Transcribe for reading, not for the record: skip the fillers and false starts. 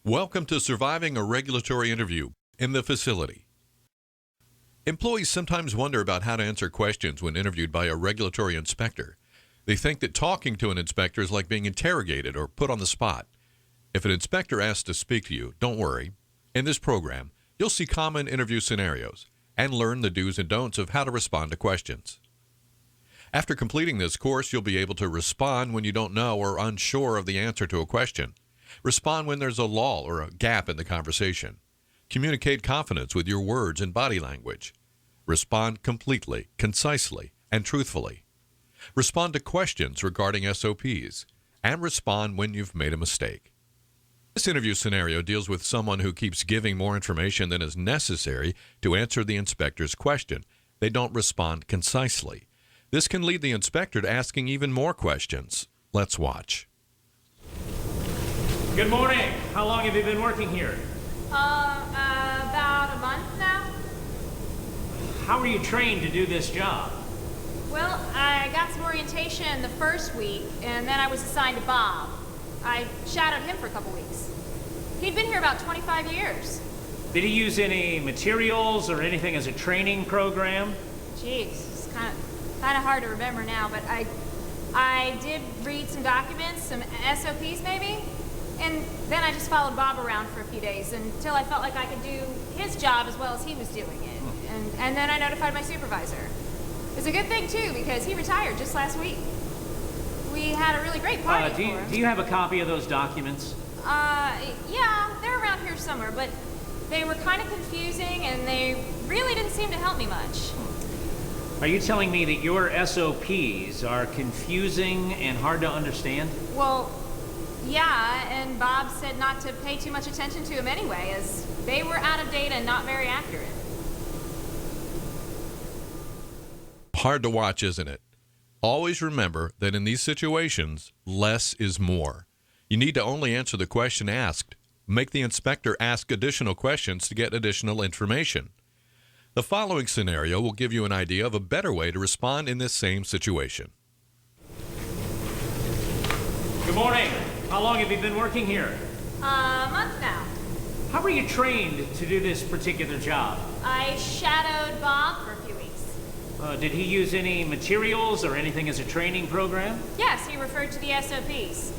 Welcome to Surviving a Regulatory Interview in the Facility. Employees sometimes wonder about how to answer questions when interviewed by a regulatory inspector. They think that talking to an inspector is like being interrogated or put on the spot. If an inspector asks to speak to you, don't worry. In this program, you'll see common interview scenarios and learn the do's and don'ts of how to respond to questions. After completing this course, you'll be able to respond when you don't know or are unsure of the answer to a question. Respond when there's a lull or a gap in the conversation. Communicate confidence with your words and body language. Respond completely, concisely, and truthfully. Respond to questions regarding SOPs. And respond when you've made a mistake. This interview scenario deals with someone who keeps giving more information than is necessary to answer the inspector's question. They don't respond concisely. This can lead the inspector to asking even more questions. Let's watch. Good morning. How long have you been working here? About a month now. How were you trained to do this job? Well, I got some orientation the first week, and then I was assigned to Bob. I shadowed him for a couple weeks. He'd been here about 25 years. Did he use any materials or anything as a training program? Jeez, it's kind of hard to remember now, but I did read some documents, some SOPs maybe. And then I just followed Bob around for a few days until I felt like I could do his job as well as he was doing it. And then I notified my supervisor. It was a good thing, too, because he retired just last week. We had a really great party for him. Do you have a copy of those documents? Yeah, they're around here somewhere, but they were kind of confusing and they really didn't seem to help me much. Are you telling me that your SOPs are confusing and hard to understand? Well, yeah, and Bob said not to pay too much attention to them anyway, as they were out of date and not very accurate. Hard to watch, isn't it? Always remember that in these situations, less is more. You need to only answer the question asked. Make the inspector ask additional questions to get additional information. The following scenario will give you an idea of a better way to respond in this same situation. Good morning. How long have you been working here? A month now. How were you trained to do this particular job? I shadowed Bob for a few weeks. Did he use any materials or anything as a training program? Yes, he referred to the SOPs.